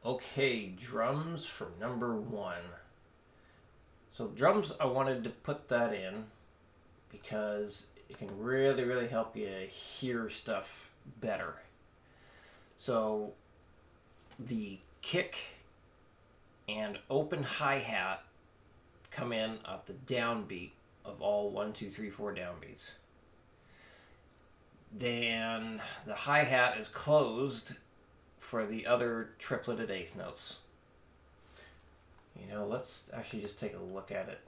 Okay, drums for number one. So drums, I wanted to put that in because it can really, really help you hear stuff better. So the kick and open hi-hat come in at the downbeat of all 1, 2, 3, 4 downbeats. Then the hi-hat is closed for the other tripleted eighth notes. Let's actually just take a look at it.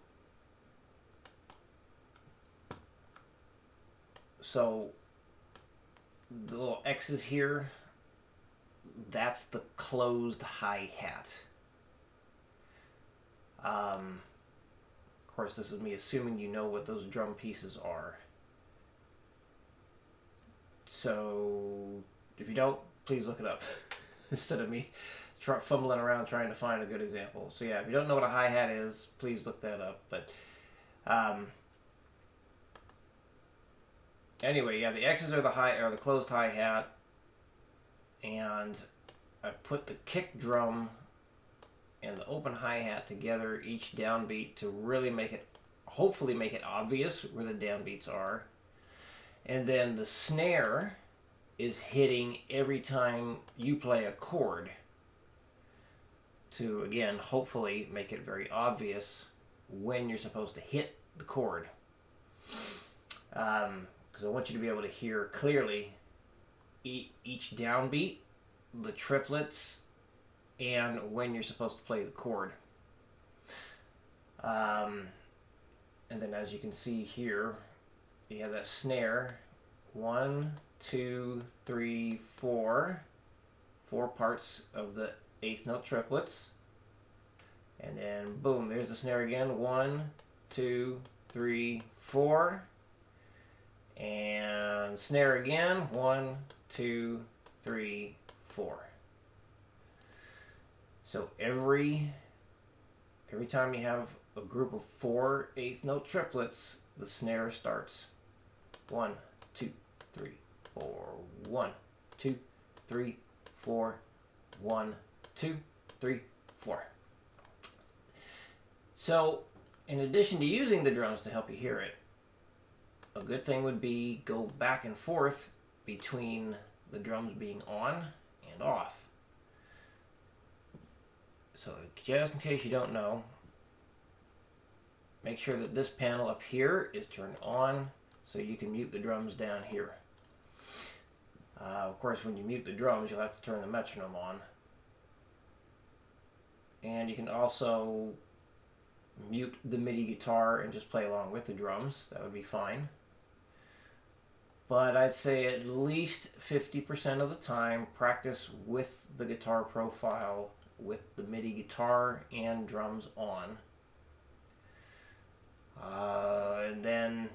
So the little X's here, that's the closed hi-hat. Of course, this is me assuming you know what those drum pieces are. So if you don't, please look it up instead of me fumbling around trying to find a good example. So yeah, if you don't know what a hi-hat is, please look that up. But anyway, yeah, the X's are the closed hi-hat, and I put the kick drum and the open hi-hat together each downbeat to really hopefully make it obvious where the downbeats are. And then the snare is hitting every time you play a chord to, again, hopefully make it very obvious when you're supposed to hit the chord. Because I want you to be able to hear clearly each downbeat, the triplets, and when you're supposed to play the chord. And then as you can see here, you have that snare. 1, 2, 3, 4. 4 parts of the eighth note triplets. And then boom, there's the snare again. 1, 2, 3, 4. And snare again. 1, 2, 3, 4. So every time you have a group of 4 eighth note triplets, the snare starts. 1, 2, 3, 4. 1, 2, 3, 4. 1, 2, 3, 4. So, in addition to using the drums to help you hear it, a good thing would be go back and forth between the drums being on and off. So, just in case you don't know, make sure that this panel up here is turned on so you can mute the drums down here. Of course, when you mute the drums, you'll have to turn the metronome on. And you can also mute the MIDI guitar and just play along with the drums. That would be fine. But I'd say at least 50% of the time, practice with the guitar profile with the MIDI guitar and drums on. And then,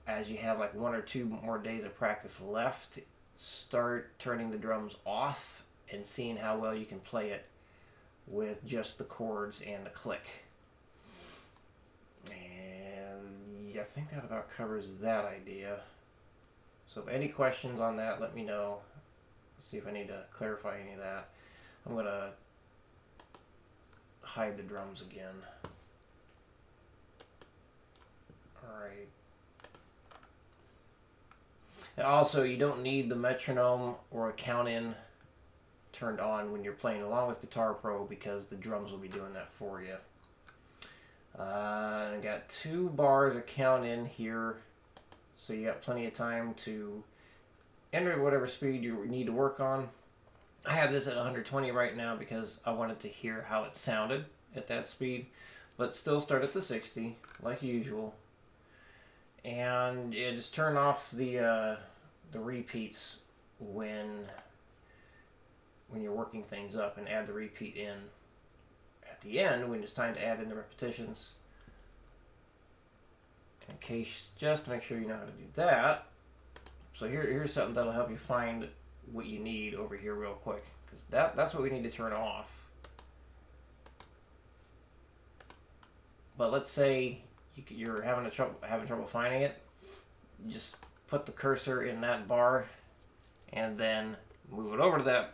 as you have like 1 or 2 more days of practice left, start turning the drums off and seeing how well you can play it with just the chords and the click. And I think that about covers that idea. So if any questions on that, let me know. See if I need to clarify any of that. I'm going to hide the drums again. Alright. And also, you don't need the metronome or a count-in turned on when you're playing along with Guitar Pro because the drums will be doing that for you. I got 2 bars of count-in here, so you got plenty of time to enter whatever speed you need to work on. I have this at 120 right now because I wanted to hear how it sounded at that speed, but still start at the 60 like usual. And just turn off the repeats when you're working things up, and add the repeat in at the end when it's time to add in the repetitions. In case, just to make sure you know how to do that. So here's something that'll help you find what you need over here real quick, because that's what we need to turn off. But let's say you're having trouble finding it. You just put the cursor in that bar and then move it over to that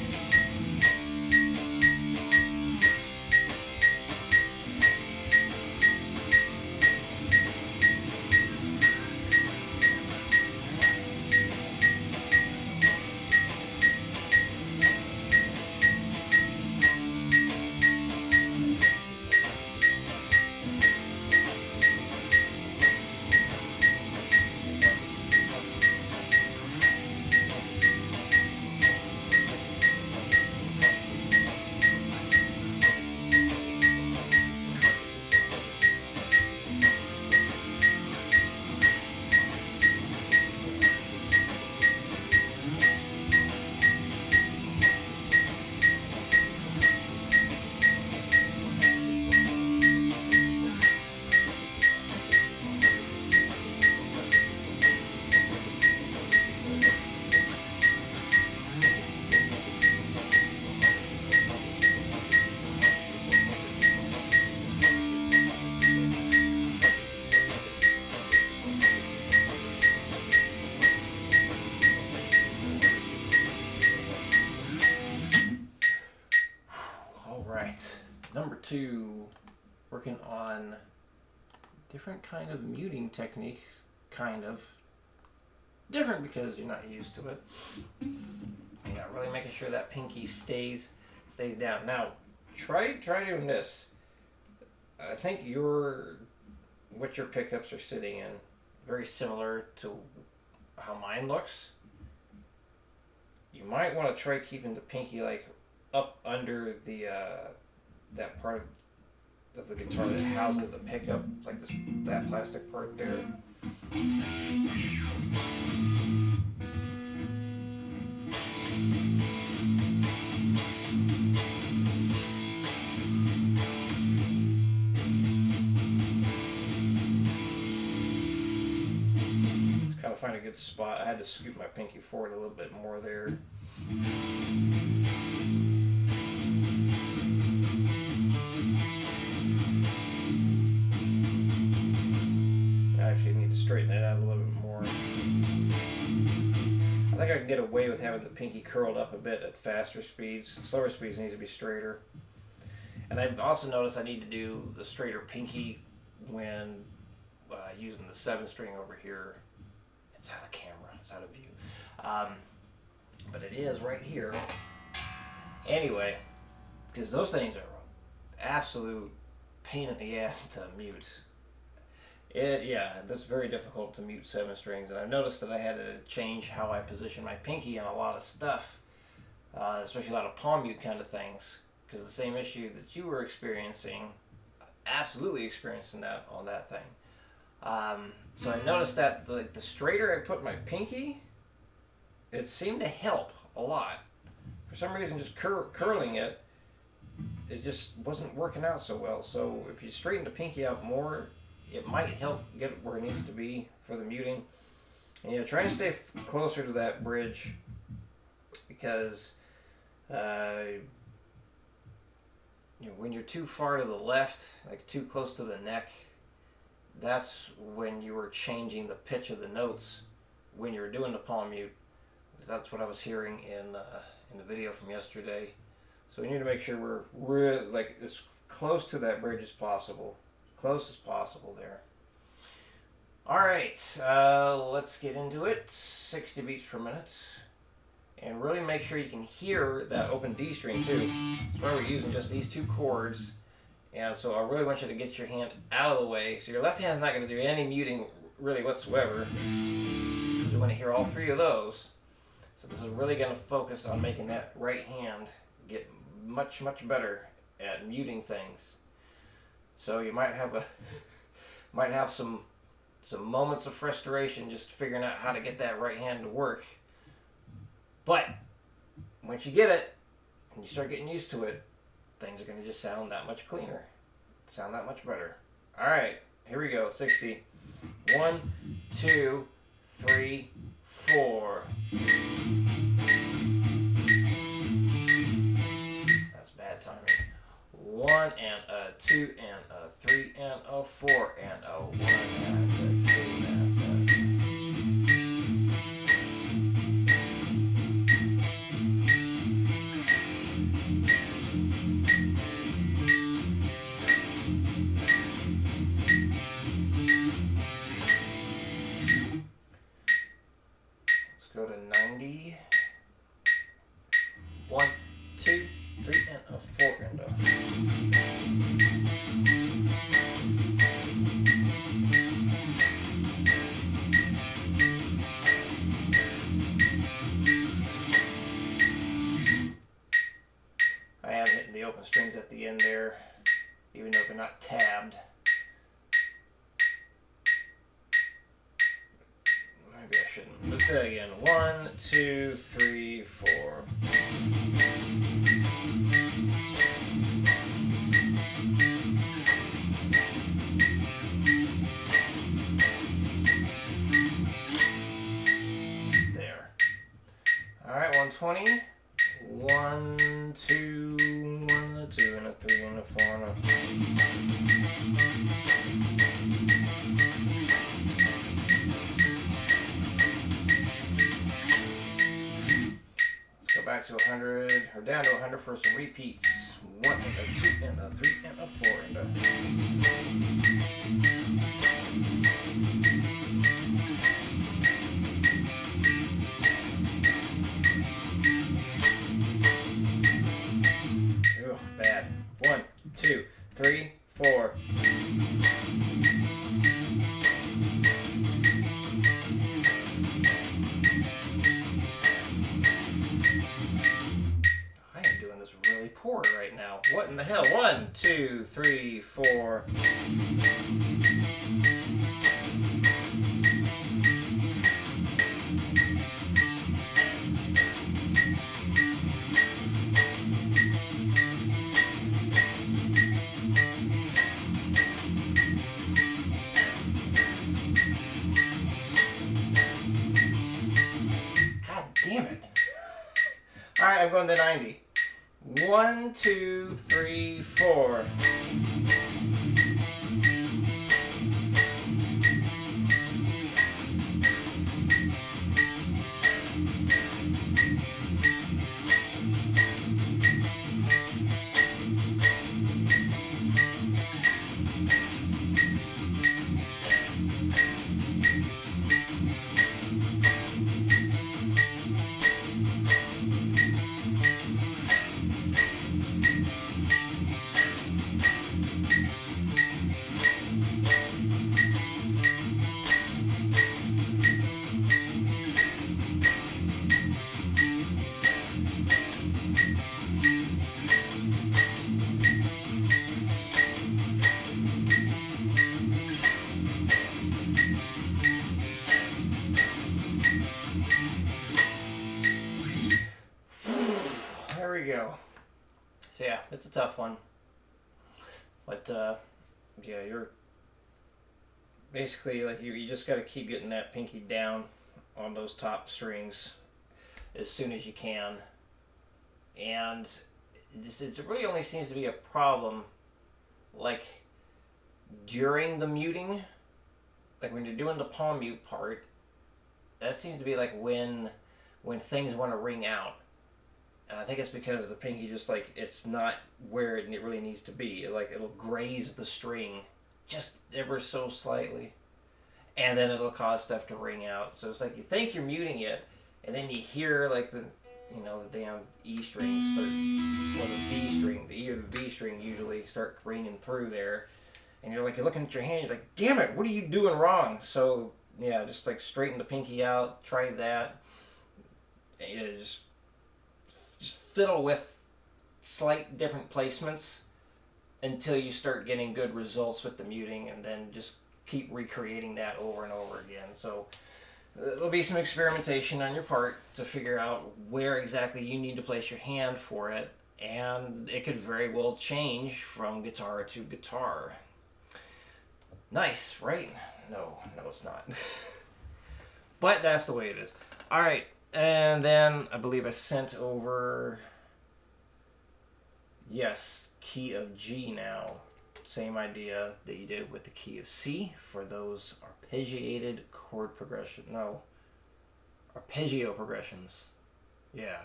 Number 2, working on different kind of muting technique, kind of. Different because you're not used to it. Yeah, really making sure that pinky stays down. Now, try doing this. I think what your pickups are sitting in, very similar to how mine looks. you might want to try keeping the pinky like up under the that part of the guitar that houses the pickup, like this, that plastic part there. Just kind of find a good spot. I had to scoot my pinky forward a little bit more there. Actually need to straighten it out a little bit more. I think I can get away with having the pinky curled up a bit at faster speeds. Slower speeds needs to be straighter. And I've also noticed I need to do the straighter pinky when using the 7-string over here. It's out of camera, it's out of view. But it is right here. Anyway, because those things are absolute pain in the ass to mute. Yeah, that's very difficult to mute 7 strings, and I've noticed that I had to change how I position my pinky on a lot of stuff, especially a lot of palm mute kind of things, because the same issue that you were experiencing, absolutely experiencing that on that thing. So I noticed that the straighter I put my pinky, it seemed to help a lot. For some reason, just curling it just wasn't working out so well. So if you straighten the pinky out more, it might help get it where it needs to be for the muting. And yeah, try and stay closer to that bridge, because when you're too far to the left, like too close to the neck, that's when you were changing the pitch of the notes when you were doing the palm mute. That's what I was hearing in the video from yesterday. So we need to make sure we're like as close to that bridge as possible. Close as possible there. Alright, let's get into it. 60 beats per minute. And really make sure you can hear that open D string too. That's why we're using just these 2 chords. And so I really want you to get your hand out of the way. So your left hand's not going to do any muting really whatsoever, because we want to hear all 3 of those. So this is really going to focus on making that right hand get much, much better at muting things. So you might have some moments of frustration just figuring out how to get that right hand to work. But once you get it and you start getting used to it, things are going to just sound that much cleaner, sound that much better. All right, here we go. 60. 1, 2, 3, 4. That's bad timing. 1 and a 2 and a 3 and a 4 and a 1 and a 2 and a... Let's go to 90. 1, 2, 3 and a 4 and a... I am hitting the open strings at the end there, even though they're not tabbed. Maybe I shouldn't. Let's do that again. 1, 2, 3, 4. There. All right, 120. 1, 2, 1, a 2, and a 3, and a 4, and a... Let's go back to 100, or down to 100 for some repeats. 1 and a 2, and a 3, and a 4, and a... Bad. 1, 2, 3, 4. now. What in the hell? 1, 2, 3, 4. God damn it. Alright, I'm going to 90. 1, 2, 3, 4. There we go. So yeah, it's a tough one. But yeah, you're basically like you just got to keep getting that pinky down on those top strings as soon as you can. And it really only seems to be a problem like during the muting, like when you're doing the palm mute part. That seems to be like when things want to ring out. And I think it's because the pinky just like, it's not where it really needs to be. It'll graze the string just ever so slightly. And then it'll cause stuff to ring out. So it's like you think you're muting it, and then you hear like the damn E string start, or the B string, the E or the B string usually start ringing through there. And you're looking at your hand, you're like, damn it, what are you doing wrong? So yeah, just like straighten the pinky out, try that. Yeah, just fiddle with slight different placements until you start getting good results with the muting, and then just keep recreating that over and over again. So there'll be some experimentation on your part to figure out where exactly you need to place your hand for it, and it could very well change from guitar to guitar. Nice, right? No, it's not. But that's the way it is. All right. And then I believe I sent over, yes, key of G now. Same idea that you did with the key of C for those arpeggiated chord progression. No, arpeggio progressions. Yeah.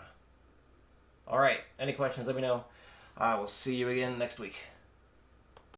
All right. Any questions, let me know. I will see you again next week.